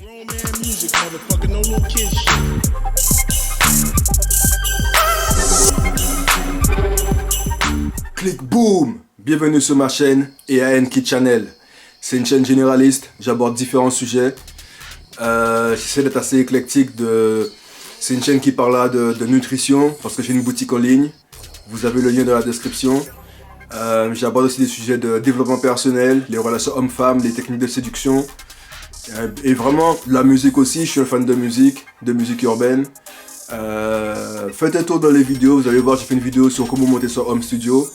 Grown man music, motherfucker, no little kid shit. Clic boom! Bienvenue sur ma chaîne EAN Kid Channel. C'est une chaîne généraliste, j'aborde différents sujets. J'essaie d'être assez éclectique. C'est une chaîne qui parlera de nutrition parce que j'ai une boutique en ligne. Vous avez le lien dans la description. J'aborde aussi des sujets de développement personnel, les relations hommes-femmes, les techniques de séduction. Et vraiment, la musique aussi, je suis un fan de musique urbaine. Faites un tour dans les vidéos, vous allez voir, j'ai fait une vidéo sur comment monter sur Home Studio.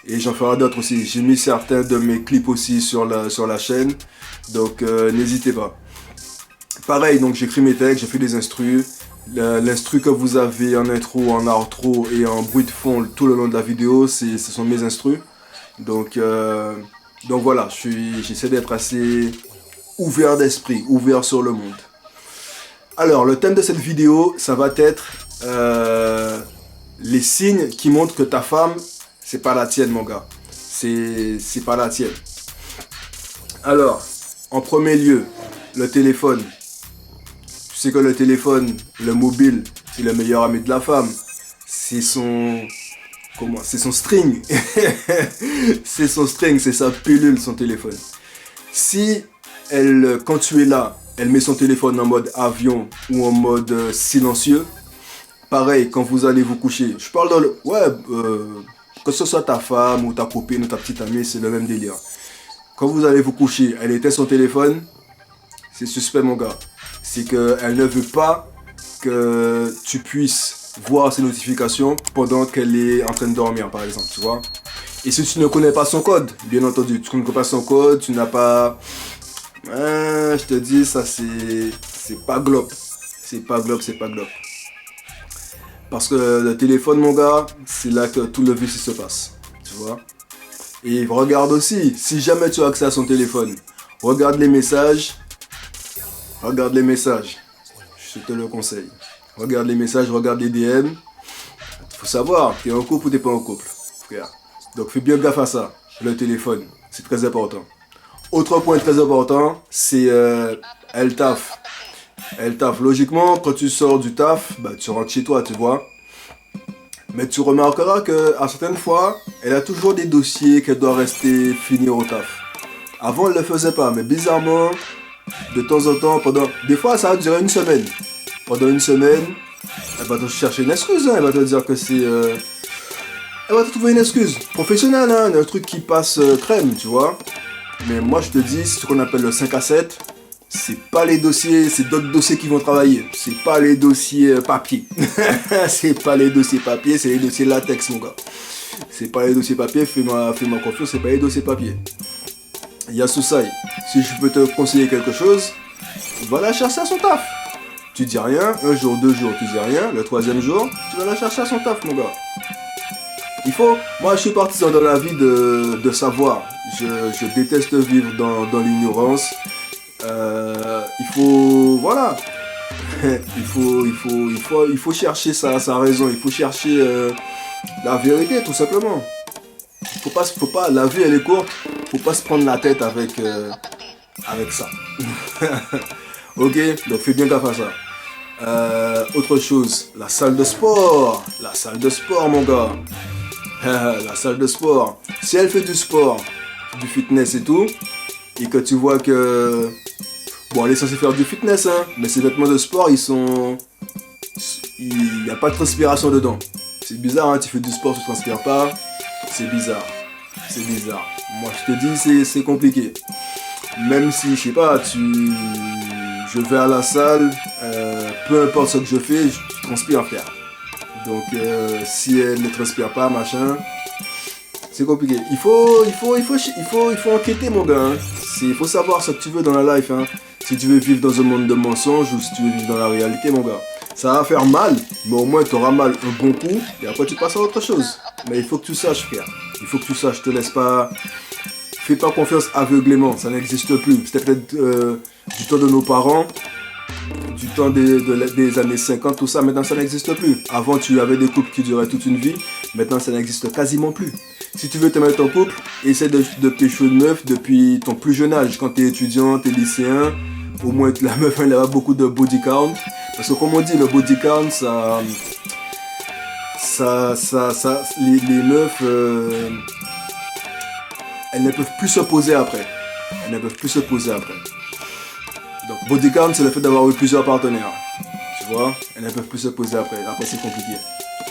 Et j'en ferai d'autres aussi. J'ai mis certains de mes clips aussi sur la chaîne. Donc n'hésitez pas. Pareil, donc j'écris mes textes, j'ai fait des instrus. L'instru que vous avez en intro, en outro et en bruit de fond tout le long de la vidéo, ce sont mes instrus. Donc voilà, j'essaie d'être assez ouvert d'esprit, ouvert sur le monde. Alors, le thème de cette vidéo, ça va être les signes qui montrent que ta femme, c'est pas la tienne, mon gars. C'est pas la tienne. Alors, en premier lieu, le téléphone. Tu sais que le téléphone, le mobile, c'est le meilleur ami de la femme. C'est son string. C'est son string, c'est sa pilule, son téléphone. Si quand tu es là, elle met son téléphone en mode avion ou en mode silencieux, pareil, quand vous allez vous coucher, je parle dans le... Ouais, que ce soit ta femme ou ta copine ou ta petite amie, c'est le même délire. Quand vous allez vous coucher, elle éteint son téléphone, c'est suspect, mon gars. C'est qu'elle ne veut pas que tu puisses voir ses notifications pendant qu'elle est en train de dormir, par exemple, tu vois. Et si tu ne connais pas son code, bien entendu, tu ne connais pas son code, tu n'as pas... je te dis, ça c'est pas glop. C'est pas glop. Parce que le téléphone, mon gars, c'est là que tout le vice se passe, tu vois. Et regarde aussi, si jamais tu as accès à son téléphone, regarde les messages. Je te le conseille. Regarde les messages, regarde les DM. Faut savoir, t'es en couple ou t'es pas en couple, frère. Donc fais bien gaffe à ça, le téléphone, c'est très important. Autre point très important, c'est elle taffe. Elle taffe. Logiquement, quand tu sors du taf, bah, tu rentres chez toi, tu vois. Mais tu remarqueras qu'à certaines fois, elle a toujours des dossiers qu'elle doit rester finir au taf. Avant, elle ne le faisait pas, mais bizarrement, de temps en temps, des fois, ça va durer une semaine. Pendant une semaine, elle va te chercher une excuse, hein. Elle va te dire que c'est... Elle va te trouver une excuse professionnelle, hein. Un truc qui passe crème, tu vois. Mais moi, je te dis, c'est ce qu'on appelle le 5 à 7. C'est pas les dossiers, c'est d'autres dossiers qui vont travailler. C'est pas les dossiers papier. C'est pas les dossiers papier, c'est les dossiers latex, mon gars. C'est pas les dossiers papier, fais-moi confiance, c'est pas les dossiers papier. Il y a Soussaï. Si je peux te conseiller quelque chose, va la chercher à son taf. Tu dis rien, un jour, 2 jours, tu dis rien. Le 3e jour, tu vas la chercher à son taf, mon gars. Moi je suis partisan dans la vie de savoir. Je déteste vivre dans l'ignorance. Il faut chercher sa raison. Il faut chercher la vérité, tout simplement. Faut pas, la vie elle est courte. Faut pas se prendre la tête avec ça. Ok, donc fais bien gaffe à ça. Autre chose, la salle de sport. La salle de sport, mon gars. La salle de sport. Si elle fait du sport, du fitness et tout, et que tu vois que... Bon, elle est censée faire du fitness, hein, mais ses vêtements de sport, il n'y a pas de transpiration dedans. C'est bizarre, hein, tu fais du sport, tu ne transpires pas. C'est bizarre. Moi, je te dis, c'est compliqué. Même si, je sais pas, je vais à la salle, peu importe ce que je fais, je transpire, frère. Donc si elle ne transpire pas, machin, c'est compliqué. Il faut enquêter, mon gars. Hein. Il faut savoir ce que tu veux dans la life. Hein. Si tu veux vivre dans un monde de mensonges ou si tu veux vivre dans la réalité, mon gars. Ça va faire mal, mais au moins tu auras mal un bon coup et après tu passes à autre chose. Mais il faut que tu saches, frère. Il faut que tu saches, te laisse pas... Fais pas confiance aveuglément, ça n'existe plus. C'était peut-être du temps de nos parents, du temps des années 50, tout ça, maintenant ça n'existe plus. Avant tu avais des couples qui duraient toute une vie, maintenant ça n'existe quasiment plus. Si tu veux te mettre en couple, essaie de pécho une meuf depuis ton plus jeune âge, quand tu es étudiant, tu es lycéen, Au moins la meuf elle a beaucoup de body count. Parce que comme on dit, le body count, les meufs, elles ne peuvent plus se poser après. Elles ne peuvent plus se poser après. Donc body count, c'est le fait d'avoir eu plusieurs partenaires. Tu vois, elles ne peuvent plus se poser après. Après c'est compliqué.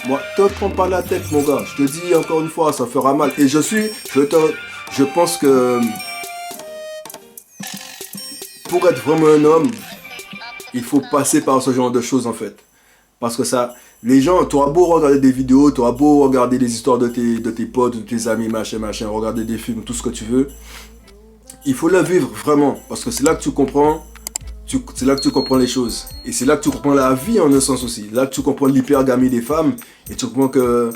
Moi, te prends pas la tête mon gars. Je te dis encore une fois, ça fera mal. Et je pense que pour être vraiment un homme, il faut passer par ce genre de choses en fait. Parce que ça, les gens, tu auras beau regarder des vidéos, tu auras beau regarder les histoires de tes potes, de tes amis, machin, regarder des films, tout ce que tu veux. Il faut le vivre vraiment. Parce que c'est là que tu comprends, c'est là que tu comprends les choses. Et c'est là que tu comprends la vie en un sens aussi. Là que tu comprends l'hypergamie des femmes. Et tu comprends que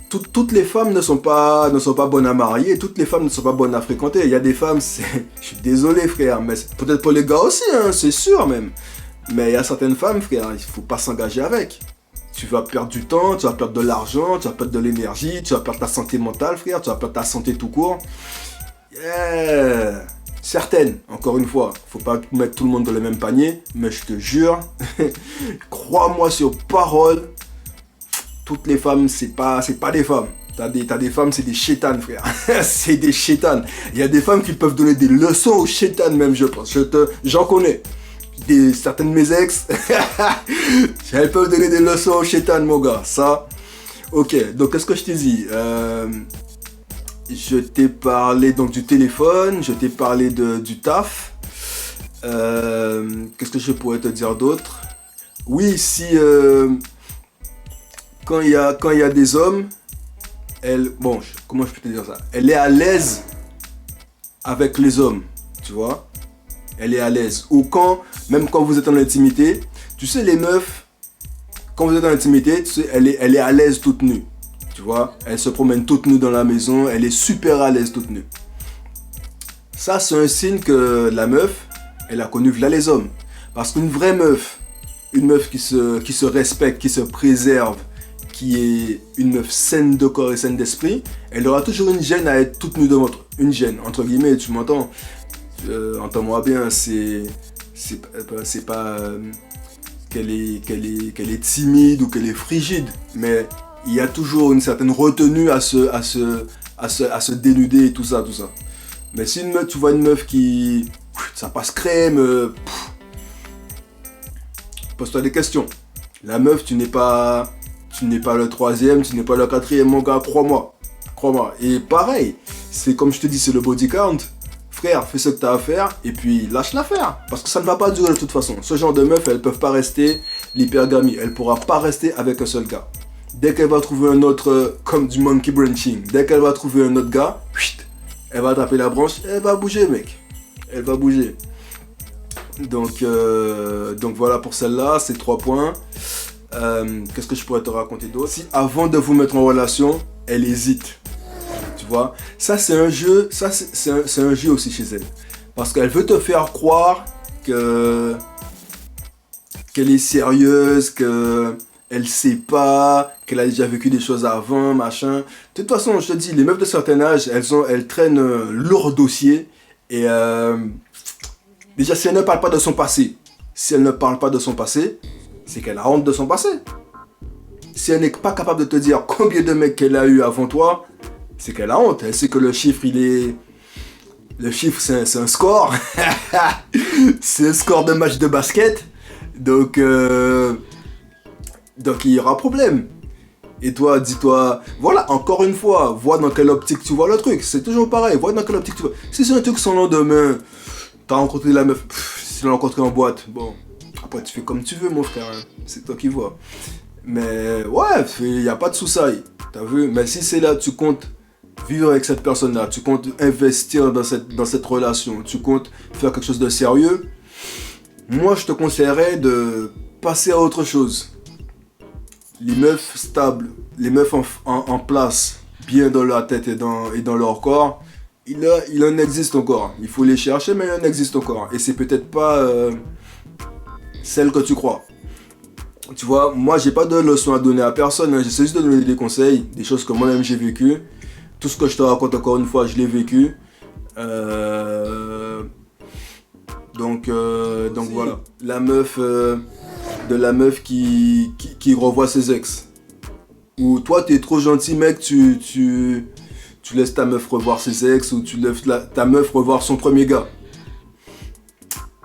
toutes les femmes ne sont pas bonnes à marier, toutes les femmes ne sont pas bonnes à fréquenter. Il y a des femmes, je suis désolé frère, mais peut-être pour les gars aussi, hein, c'est sûr même. Mais il y a certaines femmes frère, il ne faut pas s'engager avec. Tu vas perdre du temps, tu vas perdre de l'argent, tu vas perdre de l'énergie, tu vas perdre ta santé mentale frère, tu vas perdre ta santé tout court. Yeah. Certaines, encore une fois, faut pas mettre tout le monde dans le même panier, mais je te jure, crois-moi sur parole, toutes les femmes, c'est pas des femmes. T'as des femmes, c'est des chétanes, frère. C'est des chétanes. Il y a des femmes qui peuvent donner des leçons aux chétanes, même, je pense. J'en connais. Certaines de mes ex, elles peuvent donner des leçons aux chétanes, mon gars. Ça, ok. Donc, qu'est-ce que je t'ai dit? Je t'ai parlé donc du téléphone, je t'ai parlé du taf. Qu'est-ce que je pourrais te dire d'autre? Oui, si... Quand il y a des hommes, comment je peux te dire ça? Elle est à l'aise avec les hommes, tu vois? Elle est à l'aise. Ou même quand vous êtes en intimité, tu sais les meufs, quand vous êtes en intimité, tu sais, elle est à l'aise toute nue, tu vois? Elle se promène toute nue dans la maison, elle est super à l'aise toute nue. Ça, c'est un signe que la meuf, elle a connu v'là les hommes. Parce qu'une vraie meuf, une meuf qui se respecte, qui se préserve, qui est une meuf saine de corps et saine d'esprit, elle aura toujours une gêne à être toute nue devant toi. Une gêne, entre guillemets, tu m'entends? Entends-moi bien, c'est pas qu'elle est timide ou qu'elle est frigide, mais il y a toujours une certaine retenue à se dénuder et tout ça. Mais si tu vois une meuf qui... ça passe crème, pose-toi des questions. La meuf, tu n'es pas le troisième, tu n'es pas le quatrième, mon gars, crois-moi. Et pareil, c'est comme je te dis, c'est le body count. Frère, fais ce que tu as à faire et puis lâche l'affaire. Parce que ça ne va pas durer de toute façon. Ce genre de meuf, elles ne peuvent pas rester l'hypergamie. Elle ne pourra pas rester avec un seul gars. Dès qu'elle va trouver un autre, comme du monkey branching, dès qu'elle va trouver un autre gars, elle va attraper la branche, elle va bouger, mec. Elle va bouger. Donc voilà pour celle-là, c'est 3 points. Qu'est-ce que je pourrais te raconter d'autre? Si avant de vous mettre en relation, elle hésite. Tu vois, ça c'est un jeu, c'est un jeu aussi chez elle. Parce qu'elle veut te faire croire qu'elle est sérieuse, qu'elle sait pas, qu'elle a déjà vécu des choses avant, machin. De toute façon, je te dis, les meufs de certain âge, elles traînent un lourd dossier. Et déjà, si elle ne parle pas de son passé, c'est qu'elle a honte de son passé. Si elle n'est pas capable de te dire combien de mecs qu'elle a eu avant toi, c'est qu'elle a honte. Elle sait que le chiffre, c'est un score. C'est un score de match de basket. Donc il y aura problème. Et toi, dis-toi, voilà, encore une fois, vois dans quelle optique tu vois le truc. C'est toujours pareil, vois dans quelle optique tu vois. Si c'est un truc sans lendemain, t'as rencontré la meuf, si tu l'as rencontré en boîte, bon, après tu fais comme tu veux mon frère, hein. C'est toi qui vois. Mais ouais, il n'y a pas de soucis, t'as vu. Mais si c'est là, tu comptes vivre avec cette personne-là, tu comptes investir dans cette relation, tu comptes faire quelque chose de sérieux, moi je te conseillerais de passer à autre chose. Les meufs stables, les meufs en place, bien dans leur tête et dans leur corps, il en existe encore. Il faut les chercher, mais il en existe encore. Et c'est peut-être pas celle que tu crois. Tu vois, moi j'ai pas de leçons à donner à personne, hein. J'essaie juste de donner des conseils, des choses que moi-même j'ai vécues. Tout ce que je te raconte encore une fois, je l'ai vécu. Donc voilà. La meuf, de la meuf qui revoit ses ex. Ou toi, t'es trop gentil, mec, tu laisses ta meuf revoir ses ex, ou tu laisses ta meuf revoir son premier gars.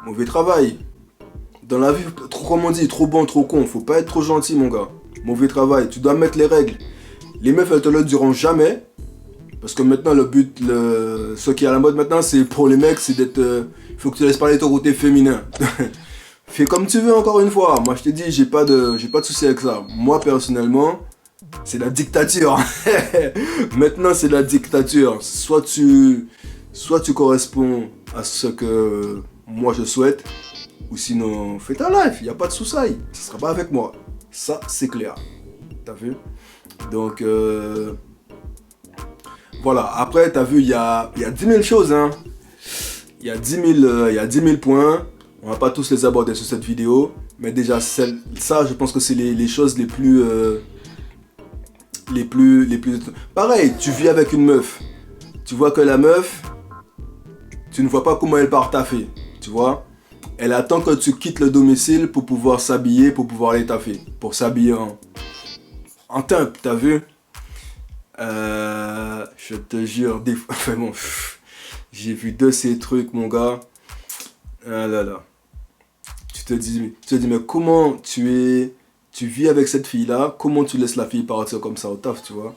Mauvais travail. Dans la vie, comme on dit, trop bon, trop con. Faut pas être trop gentil, mon gars. Mauvais travail. Tu dois mettre les règles. Les meufs, elles te le diront jamais. Parce que maintenant, le but, ce qui est à la mode maintenant, c'est pour les mecs, c'est d'être... Il faut que tu laisses parler ton côté féminin. Fais comme tu veux, encore une fois. Moi, je te dis, j'ai pas de souci avec ça. Moi, personnellement, c'est la dictature. Maintenant, c'est la dictature. Soit tu corresponds à ce que moi, je souhaite. Ou sinon, fais ta life, il n'y a pas de souci. Ce sera pas avec moi. Ça, c'est clair. T'as vu? Donc, voilà. Après, t'as vu, il y a 10 000 choses. Hein. Il y a 10 000 points. On va pas tous les aborder sur cette vidéo. Mais déjà, ça, je pense que c'est les choses les plus... Pareil, tu vis avec une meuf. Tu vois que la meuf, tu ne vois pas comment elle part taffer. Tu vois? Elle attend que tu quittes le domicile pour pouvoir s'habiller, pour pouvoir aller taffer. Pour s'habiller en teint, t'as vu? Je te jure, des fois, enfin bon, j'ai vu de ces trucs, mon gars. Ah là là. Tu te dis, mais comment tu vis avec cette fille-là, comment tu laisses la fille partir comme ça au taf, tu vois?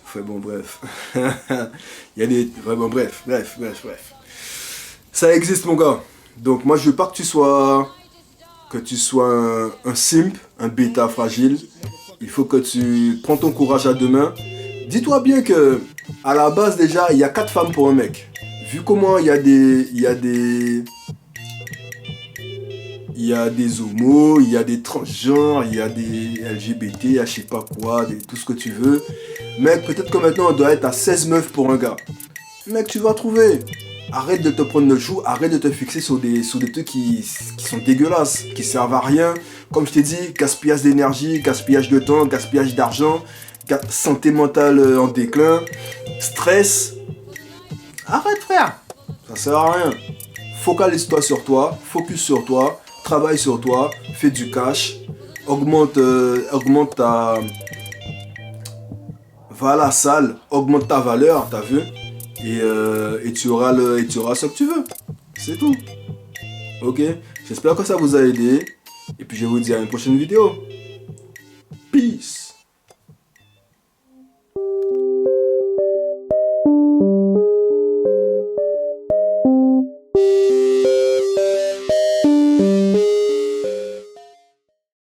Enfin bon, bref. Il y a des... Vraiment, bref. Ça existe, mon gars. Donc moi, je veux pas que tu sois un simp, un bêta fragile. Il faut que tu prends ton courage à deux mains. Dis-toi bien que, à la base déjà, il y a 4 femmes pour un mec. Vu comment il y a des homos, il y a des transgenres, il y a des LGBT, je sais pas quoi, tout ce que tu veux. Mec, peut-être que maintenant on doit être à 16 meufs pour un gars. Mec, tu vas trouver. Arrête de te prendre le chou, arrête de te fixer sur des trucs qui sont dégueulasses, qui servent à rien. Comme je t'ai dit, gaspillage d'énergie, gaspillage de temps, gaspillage d'argent, santé mentale en déclin, stress. Arrête, frère. Ça sert à rien. Focalise-toi sur toi, focus sur toi, travaille sur toi, fais du cash, augmente ta... Va à la salle, augmente ta valeur, t'as vu? Et tu auras ce que tu veux. C'est tout. Ok? J'espère que ça vous a aidé. Et puis je vous dis à une prochaine vidéo. Peace.